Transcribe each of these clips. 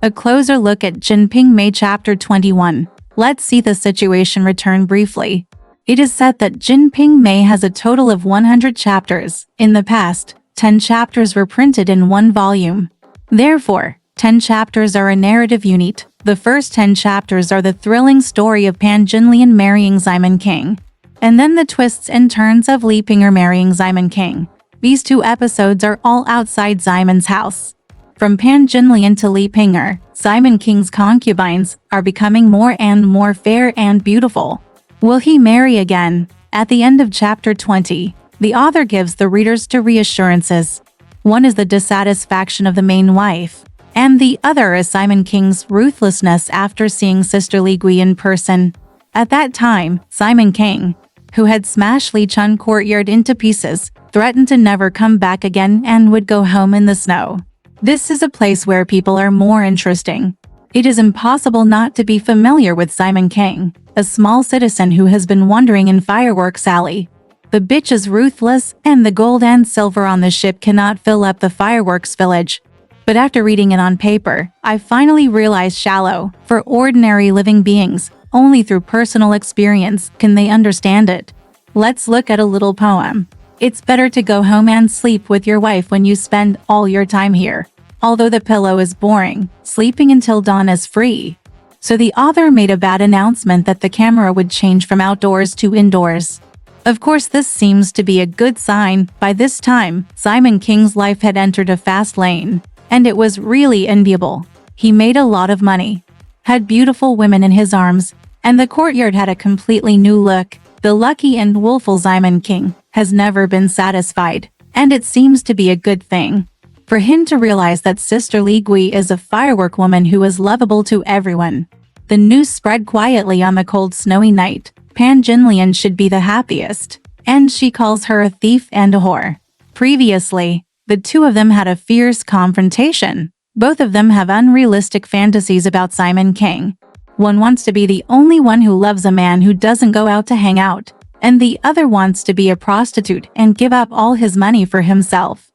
A closer look at Jin Ping Mei Chapter 21. Let's see the situation return briefly. It is said that Jin Ping Mei has a total of 100 chapters. In the past, 10 chapters were printed in one volume. Therefore, 10 chapters are a narrative unit. The first 10 chapters are the thrilling story of Pan Jinlian marrying Simon King, and then the twists and turns of Li Pinger marrying Simon King. These two episodes are all outside Simon's house. From Pan Jinlian to Li Pinger, Simon King's concubines are becoming more and more fair and beautiful. Will he marry again? At the end of chapter 20, the author gives the readers two reassurances. One is the dissatisfaction of the main wife, and the other is Simon King's ruthlessness after seeing Sister Li Gui in person. At that time, Simon King, who had smashed Li Chun courtyard into pieces, threatened to never come back again and would go home in the snow. This is a place where people are more interesting. It is impossible not to be familiar with Simon King, a small citizen who has been wandering in Fireworks Alley. The bitch is ruthless, and the gold and silver on the ship cannot fill up the fireworks village. But after reading it on paper, I finally realized shallow, for ordinary living beings, only through personal experience can they understand it. Let's look at a little poem. It's better to go home and sleep with your wife when you spend all your time here. Although the pillow is boring, sleeping until dawn is free. So the author made a bad announcement that the camera would change from outdoors to indoors. Of course, this seems to be a good sign. By this time, Simon King's life had entered a fast lane, and it was really enviable. He made a lot of money, had beautiful women in his arms, and the courtyard had a completely new look. The lucky and willful Simon King has never been satisfied, and it seems to be a good thing for him to realize that Sister Li Gui is a firework woman who is lovable to everyone. The news spread quietly on the cold snowy night. Pan Jinlian should be the happiest, and she calls her a thief and a whore. Previously, the two of them had a fierce confrontation. Both of them have unrealistic fantasies about Simon King. One wants to be the only one who loves a man who doesn't go out to hang out, and the other wants to be a prostitute and give up all his money for himself.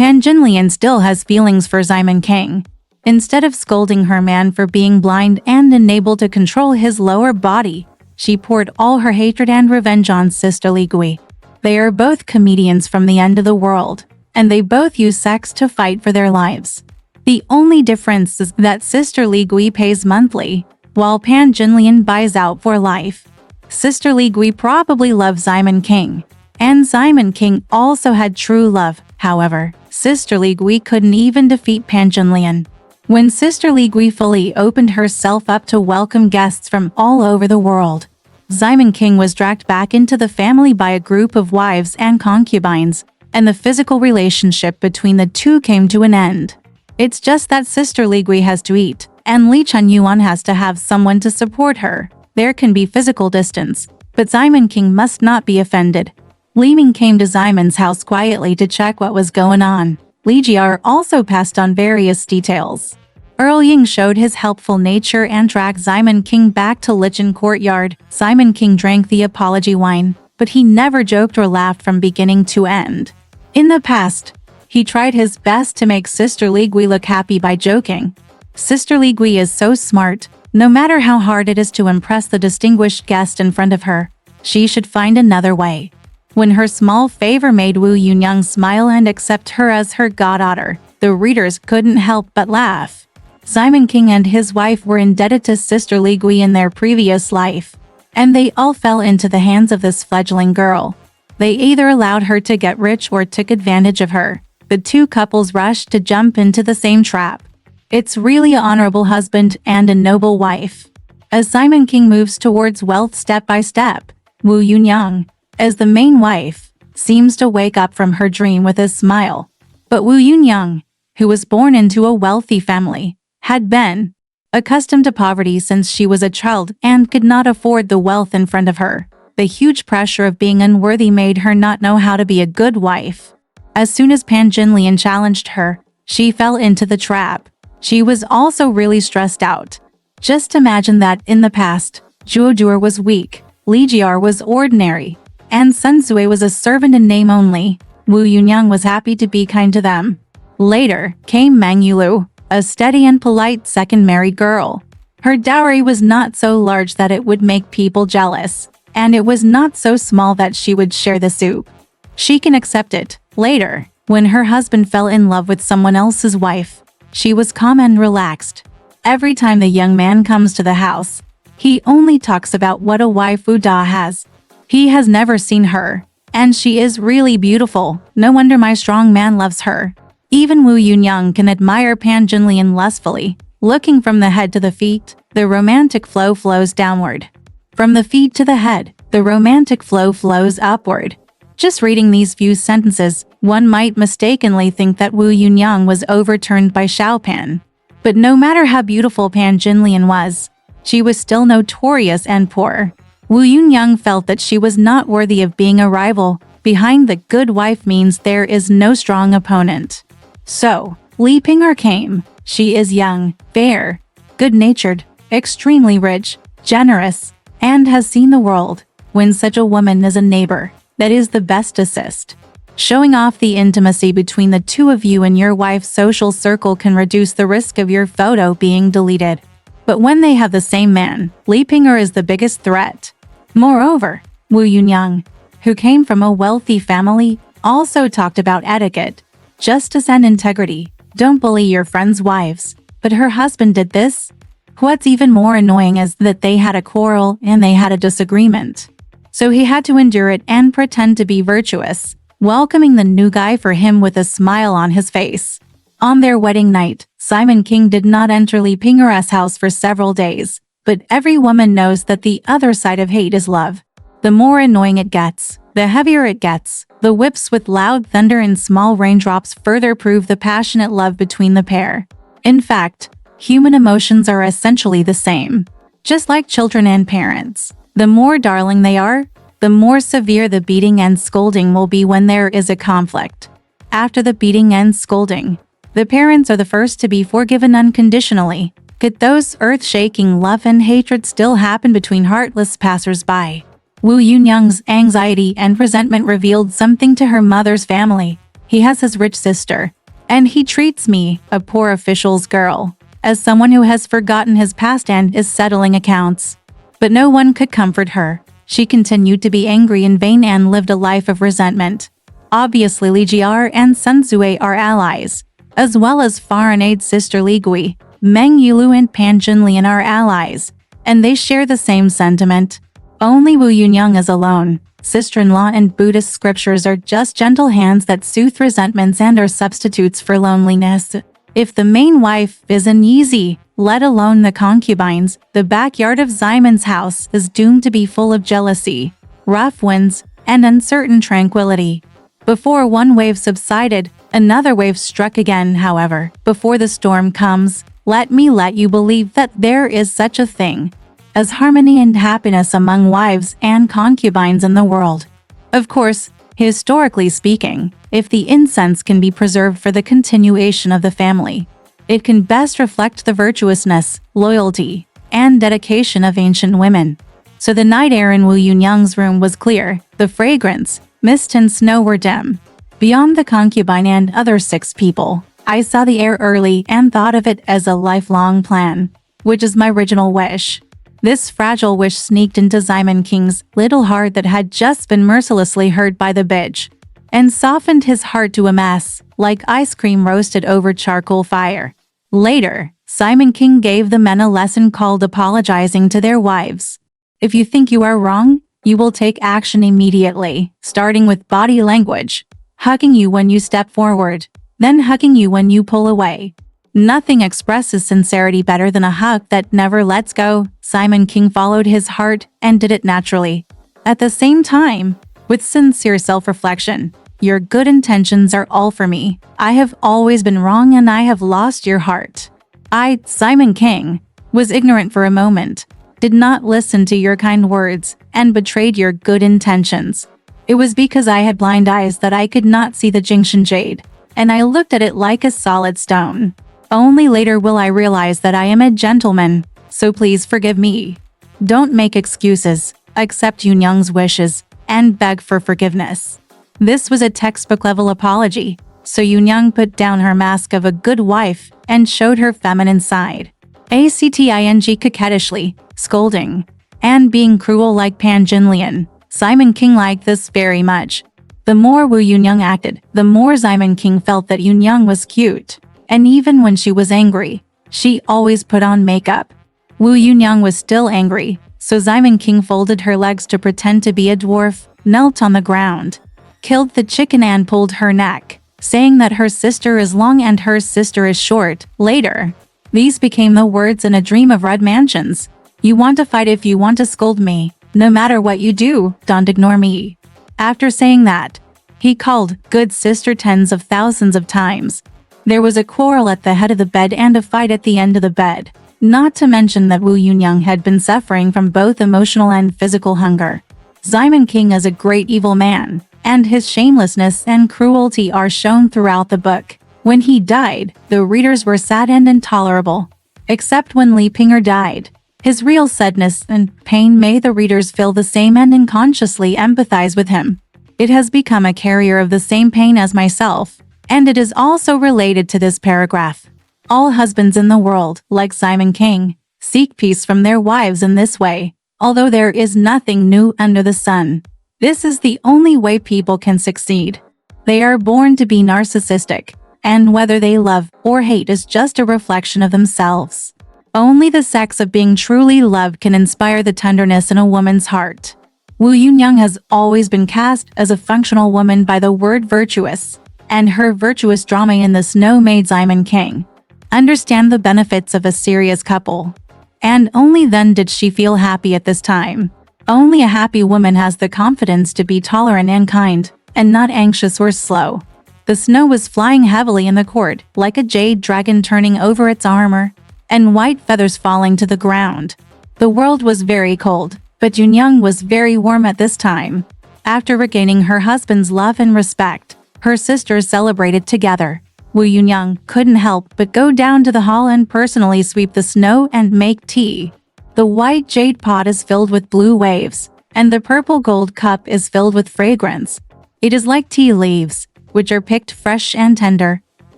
Pan Jinlian still has feelings for Simon King. Instead of scolding her man for being blind and unable to control his lower body, she poured all her hatred and revenge on Sister Li Gui. They are both comedians from the end of the world, and they both use sex to fight for their lives. The only difference is that Sister Li Gui pays monthly, while Pan Jinlian buys out for life. Sister Li Gui probably loves Simon King, and Simon King also had true love. However, Sister Li Gui couldn't even defeat Pan Jinlian. When Sister Li Gui fully opened herself up to welcome guests from all over the world, Simon King was dragged back into the family by a group of wives and concubines, and the physical relationship between the two came to an end. It's just that Sister Li Gui has to eat, and Li Chun Yuan has to have someone to support her. There can be physical distance, but Simon King must not be offended. Li Ming came to Simon's house quietly to check what was going on. Li Jiar also passed on various details. Earl Ying showed his helpful nature and dragged Simon King back to Lichen courtyard. Simon King drank the apology wine, but he never joked or laughed from beginning to end. In the past, he tried his best to make Sister Li Gui look happy by joking. Sister Li Gui is so smart. No matter how hard it is to impress the distinguished guest in front of her, she should find another way. When her small favor made Wu Yunyang smile and accept her as her goddaughter, the readers couldn't help but laugh. Simon King and his wife were indebted to Sister Li Gui in their previous life, and they all fell into the hands of this fledgling girl. They either allowed her to get rich or took advantage of her. The two couples rushed to jump into the same trap. It's really an honorable husband and a noble wife. As Simon King moves towards wealth step by step, Wu Yunyang, as the main wife, seems to wake up from her dream with a smile. But Wu Yunyang, who was born into a wealthy family, had been accustomed to poverty since she was a child and could not afford the wealth in front of her. The huge pressure of being unworthy made her not know how to be a good wife. As soon as Pan Jinlian challenged her, she fell into the trap. She was also really stressed out. Just imagine that in the past, Zhuo Duer was weak, Li Jiar was ordinary, and Sun Sui was a servant in name only. Wu Yunyang was happy to be kind to them. Later came Mang Yulu, a steady and polite second married girl. Her dowry was not so large that it would make people jealous, and it was not so small that she would share the soup. She can accept it. Later, when her husband fell in love with someone else's wife, she was calm and relaxed. Every time the young man comes to the house, he only talks about what a wife Uda has. He has never seen her, and she is really beautiful. No wonder my strong man loves her. Even Wu Yunyang can admire Pan Junlian lustfully. Looking from the head to the feet, the romantic flow flows downward. From the feet to the head, the romantic flow flows upward. Just reading these few sentences, one might mistakenly think that Wu Yunyang was overturned by Xiao Pan. But no matter how beautiful Pan Junlian was, she was still notorious and poor. Wu Yunyang felt that she was not worthy of being a rival. Behind the good wife means there is no strong opponent. So, Li Ping'er came. She is young, fair, good-natured, extremely rich, generous, and has seen the world. When such a woman is a neighbor, that is the best assist. Showing off the intimacy between the two of you in your wife's social circle can reduce the risk of your photo being deleted. But when they have the same man, Li Ping'er is the biggest threat. Moreover, Wu Yunyang, who came from a wealthy family, also talked about etiquette, justice and integrity. Don't bully your friends' wives. But her husband did this? What's even more annoying is that they had a quarrel and they had a disagreement. So he had to endure it and pretend to be virtuous, welcoming the new guy for him with a smile on his face. On their wedding night, Simon King did not enter Li Ping'er's house for several days, but every woman knows that the other side of hate is love. The more annoying it gets, the heavier it gets. The whips with loud thunder and small raindrops further prove the passionate love between the pair. In fact, human emotions are essentially the same. Just like children and parents, the more darling they are, the more severe the beating and scolding will be when there is a conflict. After the beating and scolding, the parents are the first to be forgiven unconditionally. Could those earth-shaking love and hatred still happen between heartless passers-by? Wu Yunyang's anxiety and resentment revealed something to her mother's family. He has his rich sister, and he treats me, a poor official's girl, as someone who has forgotten his past and is settling accounts. But no one could comfort her. She continued to be angry in vain and lived a life of resentment. Obviously Li Jiar and Sun Zui are allies, as well as foreign aid sister Li Gui, Meng Yulu and Pan Junlian are allies, and they share the same sentiment. Only Wu Yunyang is alone. Sister-in-law and Buddhist scriptures are just gentle hands that soothe resentments and are substitutes for loneliness. If the main wife is uneasy, let alone the concubines, the backyard of Simon's house is doomed to be full of jealousy, rough winds, and uncertain tranquility. Before one wave subsided, another wave struck again. However, before the storm comes, let you believe that there is such a thing as harmony and happiness among wives and concubines in the world. Of course, historically speaking, if the incense can be preserved for the continuation of the family, it can best reflect the virtuousness, loyalty, and dedication of ancient women. So the night air in Wu Yunyang's room was clear. The fragrance, mist and snow were dim. Beyond the concubine and other 6 people, I saw the air early and thought of it as a lifelong plan, which is my original wish. This fragile wish sneaked into Simon King's little heart that had just been mercilessly hurt by the bitch, and softened his heart to a mess, like ice cream roasted over charcoal fire. Later, Simon King gave the men a lesson called apologizing to their wives. If you think you are wrong, you will take action immediately, starting with body language, hugging you when you step forward, then hugging you when you pull away. Nothing expresses sincerity better than a hug that never lets go. Simon King followed his heart and did it naturally. At the same time, with sincere self-reflection, your good intentions are all for me. I have always been wrong and I have lost your heart. I, Simon King, was ignorant for a moment, did not listen to your kind words, and betrayed your good intentions. It was because I had blind eyes that I could not see the Jingshan jade, and I looked at it like a solid stone. Only later will I realize that I am a gentleman, so please forgive me. Don't make excuses, accept Yunyang's wishes, and beg for forgiveness. This was a textbook-level apology. so Yunyang put down her mask of a good wife and showed her feminine side. Acting coquettishly, scolding, and being cruel like Pan Jinlian. Simon King liked this very much. The more Wu Yunyang acted, the more Simon King felt that Yunyang was cute. And even when she was angry, she always put on makeup. Wu Yunyang was still angry, so Simon King folded her legs to pretend to be a dwarf, knelt on the ground, killed the chicken and pulled her neck, saying that her sister is long and her sister is short. Later, these became the words in a dream of red mansions. You want to fight if you want to scold me. No matter what you do, don't ignore me. After saying that, he called good sister tens of thousands of times. There was a quarrel at the head of the bed and a fight at the end of the bed. Not to mention that Wu Yunyang had been suffering from both emotional and physical hunger. Simon King is a great evil man, and his shamelessness and cruelty are shown throughout the book. When he died, the readers were sad and intolerable. Except when Li Pinger died. His real sadness and pain made the readers feel the same and unconsciously empathize with him. It has become a carrier of the same pain as myself, and it is also related to this paragraph. All husbands in the world, like Simon King, seek peace from their wives in this way, although there is nothing new under the sun. This is the only way people can succeed. They are born to be narcissistic, and whether they love or hate is just a reflection of themselves. Only the sex of being truly loved can inspire the tenderness in a woman's heart. Wu Yunyang has always been cast as a functional woman by the word virtuous, and her virtuous drama in The Snow made Simon King understand the benefits of a serious couple. And only then did she feel happy at this time. Only a happy woman has the confidence to be tolerant and kind, and not anxious or slow. The snow was flying heavily in the court, like a jade dragon turning over its armor, and white feathers falling to the ground. The world was very cold, but Yunyang was very warm at this time. After regaining her husband's love and respect, her sisters celebrated together. Wu Yunyang couldn't help but go down to the hall and personally sweep the snow and make tea. The white jade pot is filled with blue waves, and the purple gold cup is filled with fragrance. It is like tea leaves, which are picked fresh and tender,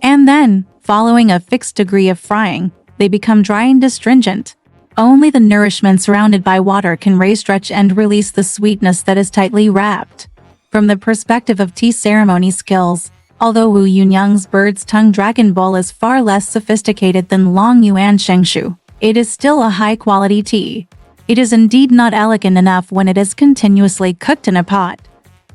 and then, following a fixed degree of frying, they become dry and astringent. Only the nourishment surrounded by water can stretch and release the sweetness that is tightly wrapped. From the perspective of tea ceremony skills, although Wu Yunyang's bird's tongue dragon bowl is far less sophisticated than Long Yuan Shengshu, it is still a high-quality tea. It is indeed not elegant enough when it is continuously cooked in a pot.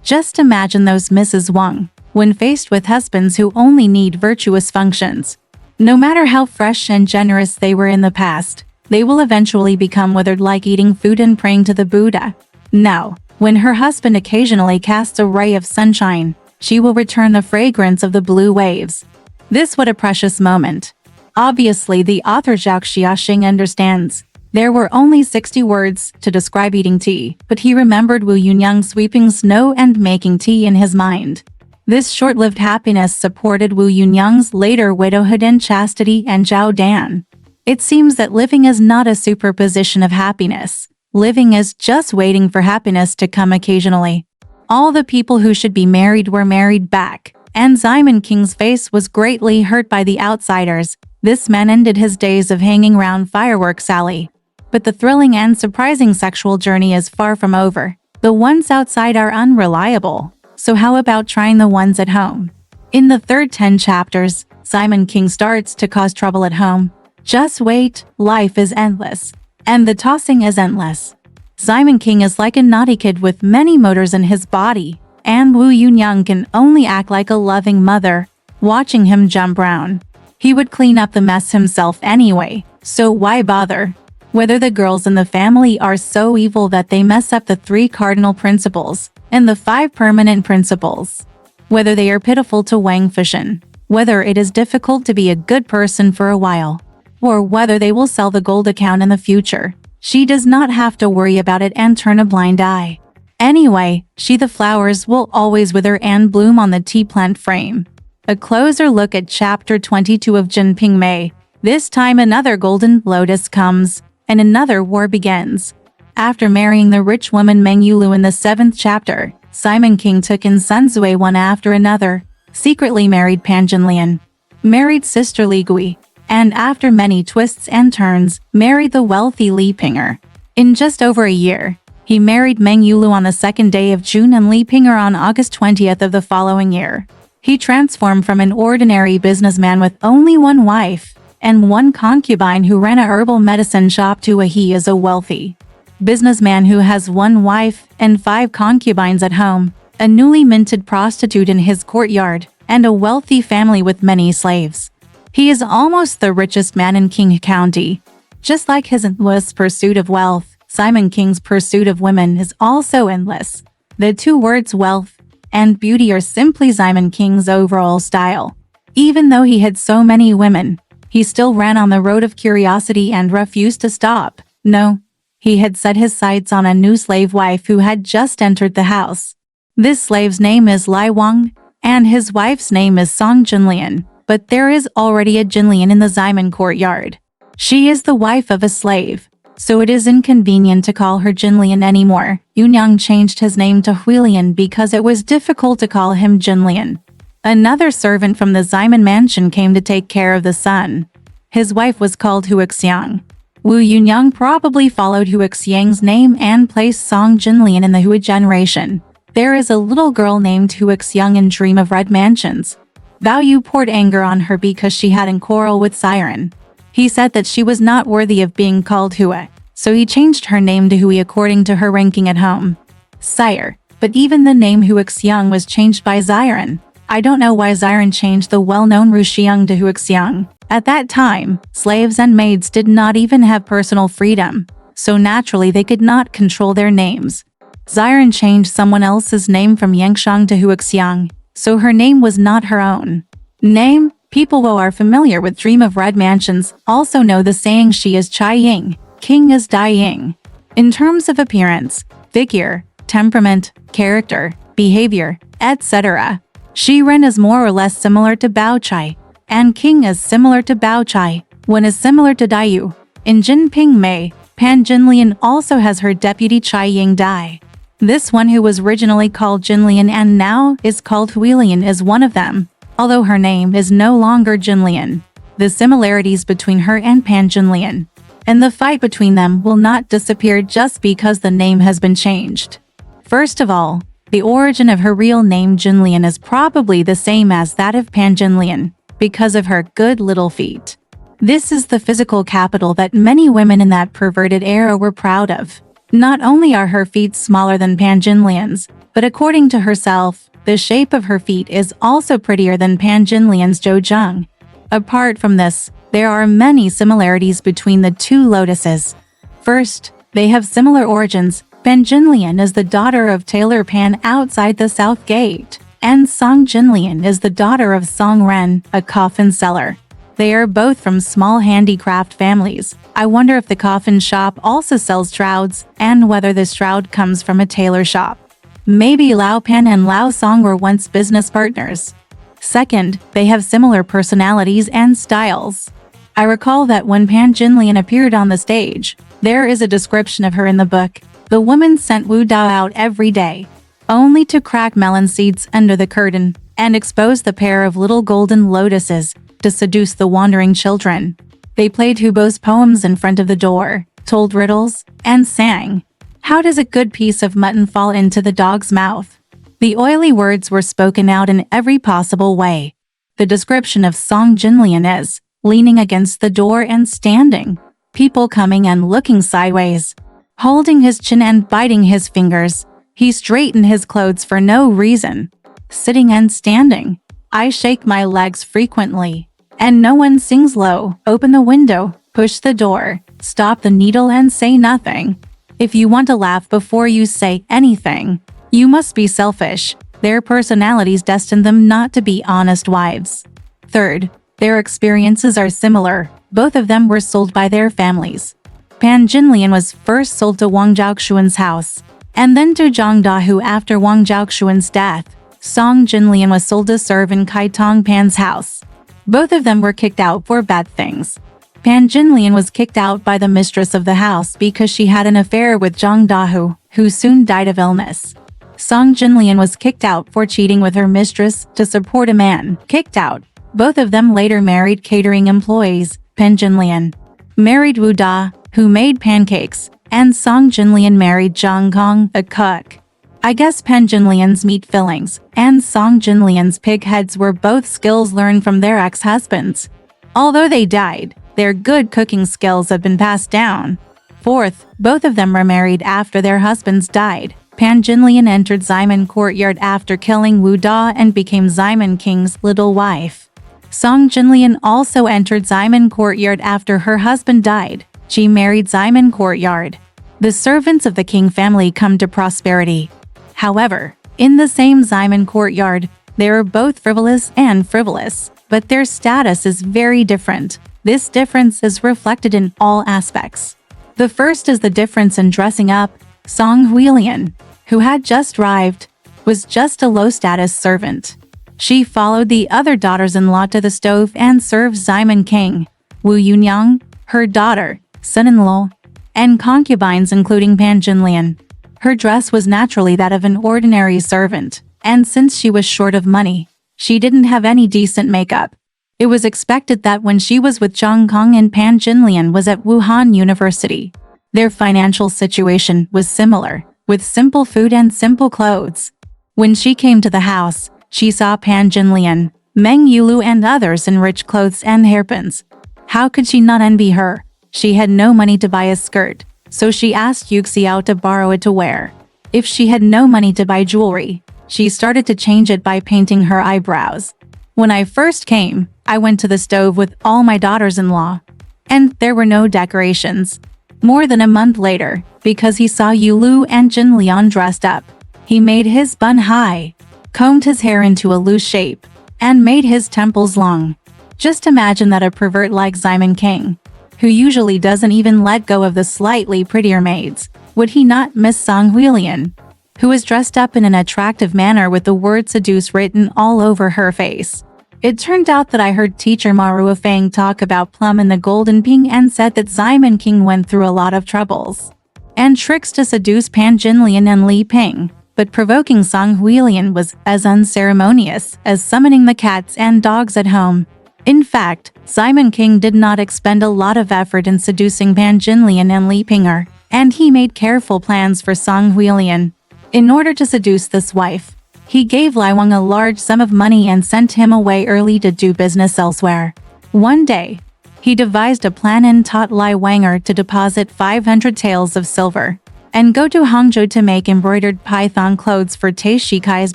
Just imagine those Mrs. Wang, when faced with husbands who only need virtuous functions. No matter how fresh and generous they were in the past, they will eventually become withered like eating food and praying to the Buddha. Now, when her husband occasionally casts a ray of sunshine, she will return the fragrance of the blue waves. This what a precious moment. Obviously, the author Zhao Xiaxing understands. There were only 60 words to describe eating tea, but he remembered Wu Yunyang sweeping snow and making tea in his mind. This short-lived happiness supported Wu Yunyang's later widowhood and chastity and Zhao Dan. It seems that living is not a superposition of happiness. Living is just waiting for happiness to come occasionally. All the people who should be married were married back, and Simon King's face was greatly hurt by the outsiders. This man ended his days of hanging round Fireworks Alley. But the thrilling and surprising sexual journey is far from over. The ones outside are unreliable, so how about trying the ones at home? In the third 10 chapters, Simon King starts to cause trouble at home. Just wait, life is endless. And the tossing is endless. Simon King is like a naughty kid with many motors in his body, and Wu Yunyang can only act like a loving mother, watching him jump round. He would clean up the mess himself anyway, so why bother? Whether the girls in the family are so evil that they mess up the 3 cardinal principles and the 5 permanent principles. Whether they are pitiful to Wang Fushan. Whether it is difficult to be a good person for a while. Or whether they will sell the gold account in the future. She does not have to worry about it and turn a blind eye. Anyway, the flowers will always wither and bloom on the tea plant frame. A closer look at chapter 22 of Jin Ping Mei. This time another golden lotus comes, and another war begins. After marrying the rich woman Meng Yulu in the 7th chapter, Simon King took in Sun Zui one after another, secretly married Pan Jinlian, married sister Li Gui, and after many twists and turns, married the wealthy Li Pinger. In just over a year, he married Meng Yulu on the 2nd day of June and Li Pinger on August 20th of the following year. He transformed from an ordinary businessman with only one wife and one concubine who ran a herbal medicine shop to he is a wealthy businessman who has one wife and 5 concubines at home, a newly minted prostitute in his courtyard, and a wealthy family with many slaves. He is almost the richest man in King County. Just like his endless pursuit of wealth, Simon King's pursuit of women is also endless. The two words wealth and beauty are simply Simon King's overall style. Even though he had so many women, he still ran on the road of curiosity and refused to stop. No, he had set his sights on a new slave wife who had just entered the house. This slave's name is Lai Wang, and his wife's name is Song Jinlian, but there is already a Jinlian in the Ximen courtyard. She is the wife of a slave, so it is inconvenient to call her Jinlian anymore. Yunyang changed his name to Huilian because it was difficult to call him Jinlian. Another servant from the Ximen mansion came to take care of the son. His wife was called Huixiang. Wu Yunyang probably followed Huixiang's name and placed Song Jinlian in the Hui generation. There is a little girl named Huixiang in Dream of Red Mansions. Bao Yu poured anger on her because she had a quarrel with Siren. He said that she was not worthy of being called Hui, so he changed her name to Hui according to her ranking at home. Sire, but even the name Huixiang was changed by Xiren. I don't know why Xiren changed the well-known Ruxiang to Huixiang. At that time, slaves and maids did not even have personal freedom, so naturally they could not control their names. Xiren changed someone else's name from Yangshang to Huixiang, so her name was not her own name. People who are familiar with Dream of Red Mansions also know the saying she is Chai Ying, king is Dai Ying. In terms of appearance, figure, temperament, character, behavior, etc., Shiren is more or less similar to Bao Chai, and King is similar to Bao Chai, Wen is similar to Daiyu. In Jin Ping Mei, Pan Jinlian also has her deputy Chai Ying Dai. This one who was originally called Jinlian and now is called Huilian is one of them, although her name is no longer Jinlian. The similarities between her and Pan Jinlian and the fight between them will not disappear just because the name has been changed. First of all, the origin of her real name Jinlian is probably the same as that of Pan Jinlian, because of her good little feet. This is the physical capital that many women in that perverted era were proud of. Not only are her feet smaller than Pan Jinlian's, but according to herself, the shape of her feet is also prettier than Pan Jinlian's Zhouzheng. Apart from this, there are many similarities between the two lotuses. First, they have similar origins. Pan Jinlian is the daughter of Tailor Pan outside the South Gate, and Song Jinlian is the daughter of Song Ren, a coffin seller. They are both from small handicraft families. I wonder if the coffin shop also sells shrouds, and whether the shroud comes from a tailor shop. Maybe Lao Pan and Lao Song were once business partners. Second, they have similar personalities and styles. I recall that when Pan Jinlian appeared on the stage, there is a description of her in the book. The woman sent Wu Dao out every day, only to crack melon seeds under the curtain and expose the pair of little golden lotuses to seduce the wandering children. They played Hubo's poems in front of the door, told riddles, and sang. How does a good piece of mutton fall into the dog's mouth? The oily words were spoken out in every possible way. The description of Song Jinlian is leaning against the door and standing, people coming and looking sideways, holding his chin and biting his fingers. He straightened his clothes for no reason. Sitting and standing. I shake my legs frequently. And no one sings low. Open the window, push the door, stop the needle and say nothing. If you want to laugh before you say anything, you must be selfish. Their personalities destined them not to be honest wives. Third, their experiences are similar. Both of them were sold by their families. Pan Jinlian was first sold to Wang Zhaoxuan's house, and then to Zhang Dahu after Wang Zhaoxuan's death. Song Jinlian was sold to serve in Kai Tong Pan's house. Both of them were kicked out for bad things. Pan Jinlian was kicked out by the mistress of the house because she had an affair with Zhang Dahu, who soon died of illness. Song Jinlian was kicked out for cheating with her mistress to support a man. Kicked out. Both of them later married catering employees. Pen Jinlian married Wu Da, who made pancakes, and Song Jinlian married Zhang Kong, a cook. I guess Pen Jinlian's meat fillings and Song Jinlian's pig heads were both skills learned from their ex-husbands. Although they died, their good cooking skills have been passed down. Fourth, both of them were married after their husbands died. Pan Jinlian entered Ximen courtyard after killing Wu Da and became Ximen King's little wife. Song Jinlian also entered Ximen courtyard after her husband died. She married Ximen courtyard. The servants of the king family come to prosperity. However, in the same Ximen courtyard, they are both frivolous and frivolous, but their status is very different. This difference is reflected in all aspects. The first is the difference in dressing up. Song Huilian, who had just arrived, was just a low-status servant. She followed the other daughters-in-law to the stove and served Ximen King, Wu Yunyang, her daughter, son-in-law, and concubines including Pan Jinlian. Her dress was naturally that of an ordinary servant, and since she was short of money, she didn't have any decent makeup. It was expected that when she was with Zhang Kong and Pan Jinlian was at Wuhan University, their financial situation was similar, with simple food and simple clothes. When she came to the house, she saw Pan Jinlian, Meng Yulu and others in rich clothes and hairpins. How could she not envy her? She had no money to buy a skirt, so she asked Yu Xiao to borrow it to wear. If she had no money to buy jewelry, she started to change it by painting her eyebrows. When I first came, I went to the stove with all my daughters-in-law, and there were no decorations. More than a month later, because he saw Yulu and Jin Lian dressed up, he made his bun high, combed his hair into a loose shape, and made his temples long. Just imagine that a pervert like Ximen King, who usually doesn't even let go of the slightly prettier maids, would he not miss Song Huilian, who is dressed up in an attractive manner with the word seduce written all over her face? It turned out that I heard teacher Maru Fang talk about Plum in the Golden Ping and said that Ximen King went through a lot of troubles and tricks to seduce Pan Jinlian and Li Ping, but provoking Song Huilian was as unceremonious as summoning the cats and dogs at home. In fact, Ximen King did not expend a lot of effort in seducing Pan Jinlian and Li Pinger, and he made careful plans for Song Huilian. In order to seduce this wife, he gave Lai Wang a large sum of money and sent him away early to do business elsewhere. One day, he devised a plan and taught Lai Wanger to deposit 500 taels of silver and go to Hangzhou to make embroidered python clothes for Tai Shikai's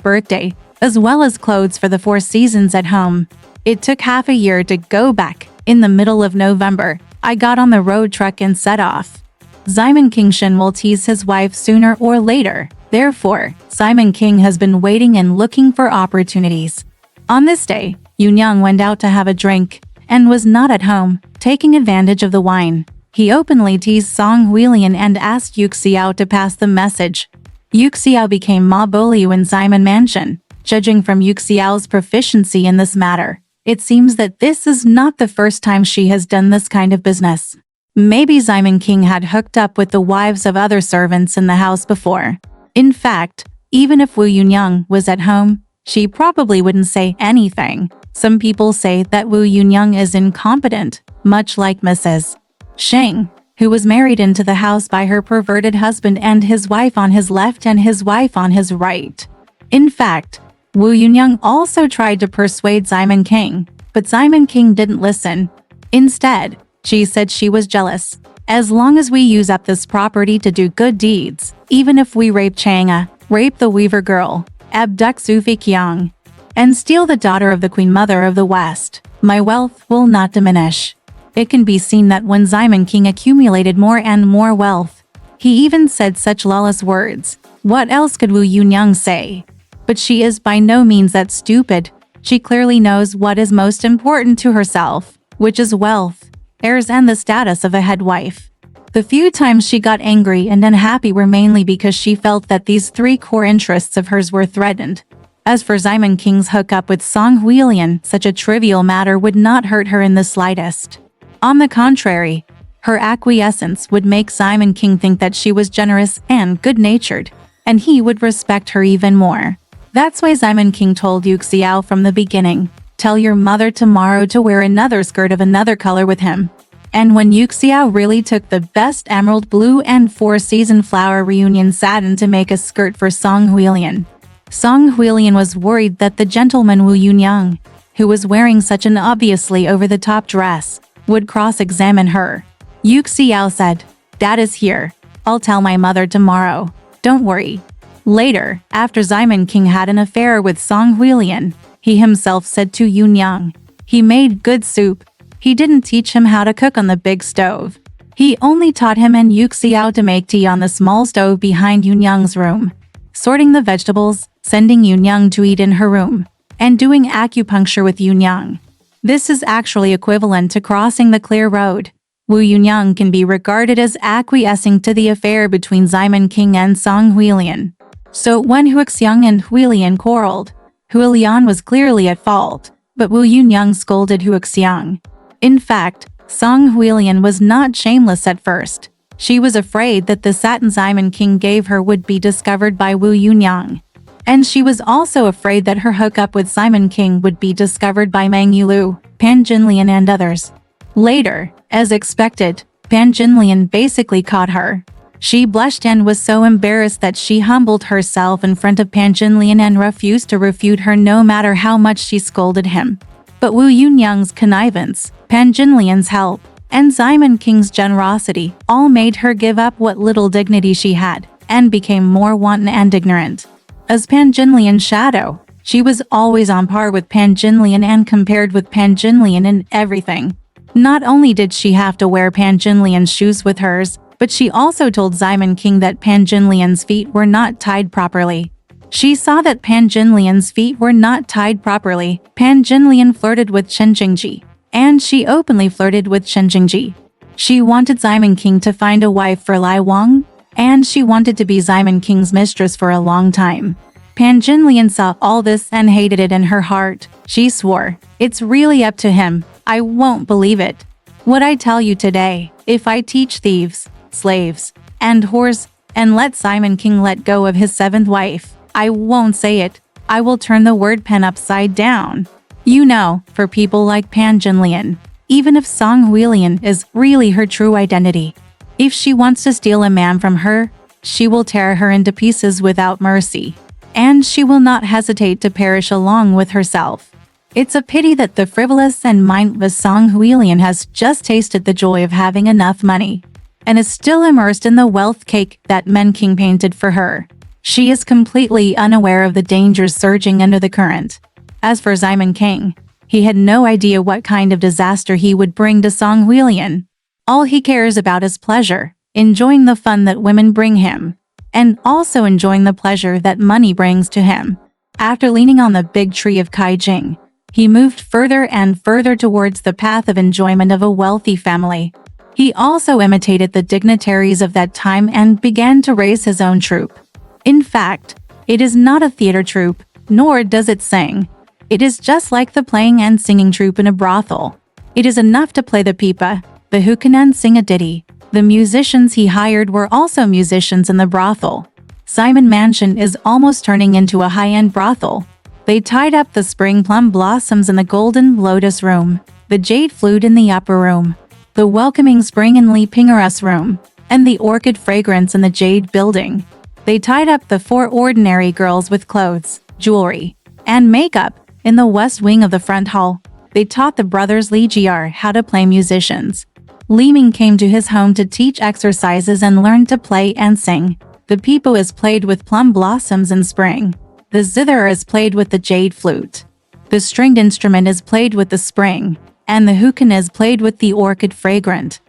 birthday, as well as clothes for the 4 seasons at home. It took half a year to go back. In the middle of November, I got on the road truck and set off. Ximen King Shen will tease his wife sooner or later. Therefore, Ximen King has been waiting and looking for opportunities. On this day, Yunyang went out to have a drink and was not at home, taking advantage of the wine. He openly teased Song Huilian and asked Yu Xiao to pass the message. Yu Xiao became Ma Boliu in Ximen Mansion. Judging from Yu Xiao's proficiency in this matter, it seems that this is not the first time she has done this kind of business. Maybe Ximen King had hooked up with the wives of other servants in the house before. In fact, even if Wu Yunyang was at home, she probably wouldn't say anything. Some people say that Wu Yunyang is incompetent, much like Mrs. Sheng, who was married into the house by her perverted husband and his wife on his left and his wife on his right. In fact, Wu Yunyang also tried to persuade Ximen King, but Ximen King didn't listen. Instead, she said she was jealous. As long as we use up this property to do good deeds, even if we rape Chang'e, rape the weaver girl, abduct Sufi Qiang, and steal the daughter of the Queen Mother of the West, my wealth will not diminish. It can be seen that when Ximen King accumulated more and more wealth, he even said such lawless words. What else could Wu Yunyang say? But she is by no means that stupid. She clearly knows what is most important to herself, which is wealth, heirs and the status of a head wife. The few times she got angry and unhappy were mainly because she felt that these 3 core interests of hers were threatened. As for Ximen King's hookup with Song Huilian, such a trivial matter would not hurt her in the slightest. On the contrary, her acquiescence would make Ximen King think that she was generous and good-natured. and he would respect her even more. That's why Simon King told Yu Xiao from the beginning, "Tell your mother tomorrow to wear another skirt of another color with him." And when Yu Xiao really took the best emerald blue and four-season flower reunion satin to make a skirt for Song Huilian, Song Huilian was worried that the gentleman Wu Yunyang, who was wearing such an obviously over-the-top dress, would cross-examine her. Yu Xiao said, "Dad is here. I'll tell my mother tomorrow. Don't worry." Later, after Simon King had an affair with Song Huilian, he himself said to Yunyang, "He made good soup. He didn't teach him how to cook on the big stove. He only taught him and Yu Xiao to make tea on the small stove behind Yunyang's room, sorting the vegetables, sending Yunyang to eat in her room, and doing acupuncture with Yunyang. This is actually equivalent to crossing the clear road." Wu Yunyang can be regarded as acquiescing to the affair between Simon King and Song Huilian. So when Huixiang and Huilian quarreled, Huilian was clearly at fault, but Wu Yunyang scolded Huixiang. In fact, Song Huilian was not shameless at first. She was afraid that the satin Simon King gave her would be discovered by Wu Yunyang. And she was also afraid that her hookup with Simon King would be discovered by Meng Yulu, Pan Jinlian and others. Later, as expected, Pan Jinlian basically caught her. She blushed and was so embarrassed that she humbled herself in front of Pan Jinlian and refused to refute her no matter how much she scolded him. But Wu Yunyang's connivance, Pan Jinlian's help, and Simon King's generosity all made her give up what little dignity she had, and became more wanton and ignorant. As Pan Jinlian's shadow, she was always on par with Pan Jinlian and compared with Pan Jinlian in everything. Not only did she have to wear Pan Jinlian's shoes with hers, but she also told Simon King that Pan Jinlian's feet were not tied properly. She saw that Pan Jinlian's feet were not tied properly. Pan Jinlian flirted with Chen Jingji, and she openly flirted with Chen Jingji. She wanted Simon King to find a wife for Lai Wang, and she wanted to be Simon King's mistress for a long time. Pan Jinlian saw all this and hated it in her heart. She swore, "It's really up to him. I won't believe it. What I tell you today, if I teach thieves, slaves, and whores, and let Simon King let go of his seventh wife, I won't say it. I will turn the word pen upside down." You know, for people like Pan Jinlian, even if Song Huilian is really her true identity, if she wants to steal a man from her, she will tear her into pieces without mercy. And she will not hesitate to perish along with herself. It's a pity that the frivolous and mindless Song Huilian has just tasted the joy of having enough money, and is still immersed in the wealth cake that Men King painted for her. She is completely unaware of the dangers surging under the current. As for Simon King, he had no idea what kind of disaster he would bring to Song Huilian. All he cares about is pleasure, enjoying the fun that women bring him, and also enjoying the pleasure that money brings to him. After leaning on the big tree of Kaijing, he moved further and further towards the path of enjoyment of a wealthy family. He also imitated the dignitaries of that time and began to raise his own troupe. In fact, it is not a theater troupe, nor does it sing. It is just like the playing and singing troupe in a brothel. It is enough to play the pipa, the hookah and sing a ditty. The musicians he hired were also musicians in the brothel. Simon Mansion is almost turning into a high-end brothel. They tied up the spring plum blossoms in the golden lotus room, the jade flute in the upper room, the welcoming spring in Li Pingarus room, and the orchid fragrance in the jade building. They tied up the four ordinary girls with clothes, jewelry, and makeup in the west wing of the front hall. They taught the brothers Li Jiar how to play musicians. Li Ming came to his home to teach exercises and learn to play and sing. The pipo is played with plum blossoms in spring. The zither is played with the jade flute. The stringed instrument is played with the spring, and the hookah is played with the orchid fragrant.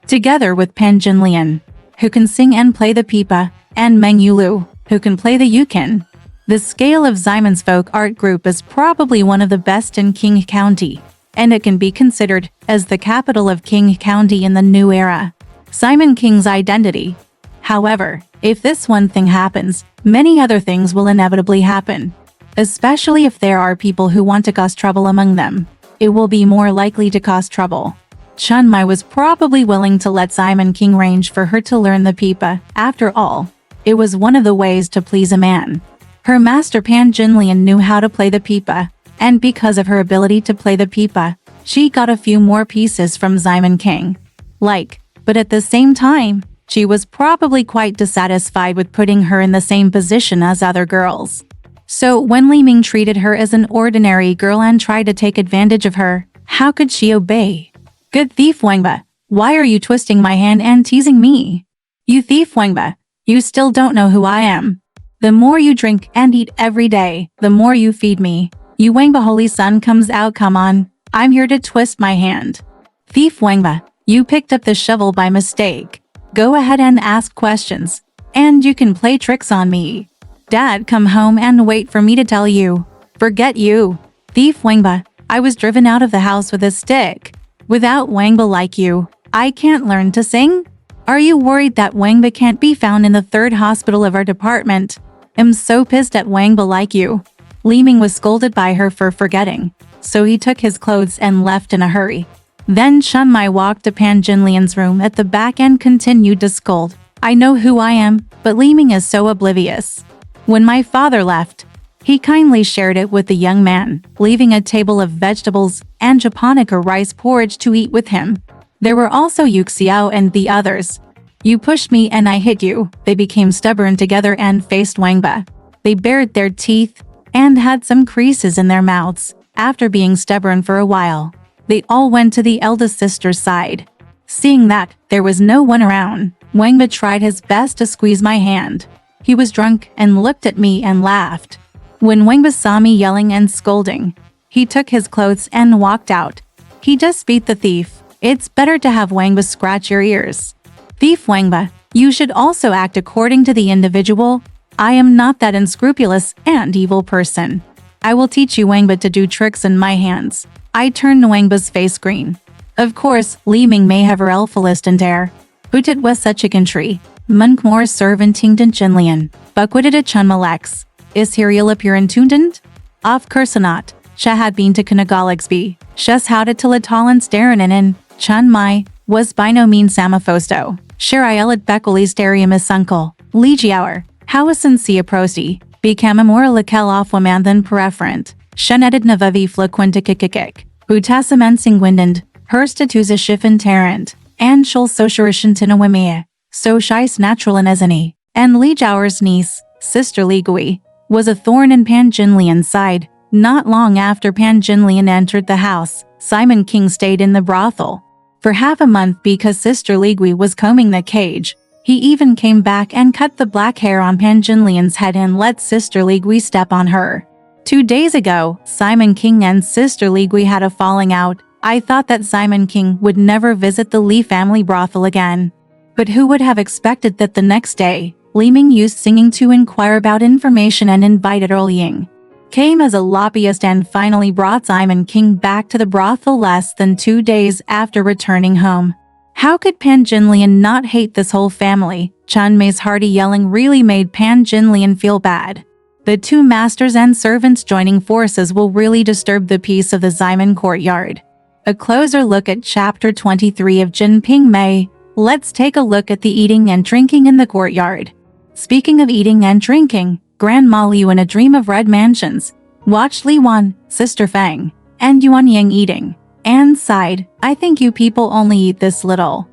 Together with Pan Jinlian, who can sing and play the pipa, and Meng Yulu, who can play the yukin. The scale of Simon's folk art group is probably one of the best in King County, and it can be considered as the capital of King County in the new era. Simon King's identity. However, if this one thing happens, many other things will inevitably happen. Especially if there are people who want to cause trouble among them, it will be more likely to cause trouble. Chun Mai was probably willing to let Simon King arrange for her to learn the pipa. After all, It was one of the ways to please a man. Her master Pan Jinlian knew how to play the pipa, and because of her ability to play the pipa, she got a few more pieces from Simon King. But at the same time, she was probably quite dissatisfied with putting her in the same position as other girls. So when Li Ming treated her as an ordinary girl and tried to take advantage of her, how could she obey? Good thief Wangba, why are you twisting my hand and teasing me? You thief Wangba, you still don't know who I am. The more you drink and eat every day, the more you feed me. You Wangba holy sun comes out, come on, I'm here to twist my hand. Thief Wangba, you picked up the shovel by mistake. Go ahead and ask questions, and you can play tricks on me. Dad, come home and wait for me to tell you. Forget you. Thief Wangba, I was driven out of the house with a stick. Without Wangba like you, I can't learn to sing? Are you worried that Wangba can't be found in the 3rd hospital of our department? I'm so pissed at Wangba like you. Li Ming was scolded by her for forgetting, so he took his clothes and left in a hurry. Then Chun Mai walked to Pan Jinlian's room at the back and continued to scold. I know who I am, but Li Ming is so oblivious. When my father left, he kindly shared it with the young man, leaving a table of vegetables and japonica rice porridge to eat with him. There were also Yu Xiao and the others. You pushed me and I hit you. They became stubborn together and faced Wangba. They bared their teeth and had some creases in their mouths. After being stubborn for a while, they all went to the eldest sister's side. Seeing that there was no one around, Wangba tried his best to squeeze my hand. He was drunk and looked at me and laughed. When Wangba saw me yelling and scolding, he took his clothes and walked out. He just beat the thief. It's better to have Wangba scratch your ears. Thief Wangba, you should also act according to the individual. I am not that unscrupulous and evil person. I will teach you Wangba to do tricks in my hands. I turned Wangba's face green. Of course, Li Ming may have her elfalist and air. Hutit was such a country. Munkmore servanting Jinlian. Bukwitted Chun Malex. Is Hiriel appearing tundant? Of course not. Sha had been to Kanagalagsby. Sha's howded to Latalans Darananin. Chun Mai was by no means Samafosto. Shariel at Beckleys Dariamus uncle. Ligiauer. Howasan Sia Prosti. Became a more lakel offwaman than preferent. Shenedid Navavi Flaquintikikik. Utasamensing Windand. Herstatuza Shiffin Tarrant. And Shul Sosharishan Tinawimia. So Shice Natural Nezani. And Ligiauer's niece, Sister Ligui, was a thorn in Pan Jinlian's side. Not long after Pan Jinlian entered the house, Simon King stayed in the brothel for half a month because Sister Ligui was combing the cage. He even came back and cut the black hair on Pan Jinlian's head and let Sister Ligui step on her. 2 days ago, Simon King and Sister Ligui had a falling out. I thought that Simon King would never visit the Li family brothel again. But who would have expected that the next day, Li Ming used singing to inquire about information and invited Earl Ying. Came as a lobbyist and finally brought Simon King back to the brothel less than 2 days after returning home. How could Pan Jinlian not hate this whole family? Chun Mei's hearty yelling really made Pan Jinlian feel bad. The 2 masters and servants joining forces will really disturb the peace of the Ximen courtyard. A closer look at chapter 23 of Jin Ping Mei. Let's take a look at the eating and drinking in the courtyard. Speaking of eating and drinking, Grandma Liu in A Dream of Red Mansions watched Li Wan, Sister Fang, and Yuan Yang eating, and sighed, I think you people only eat this little.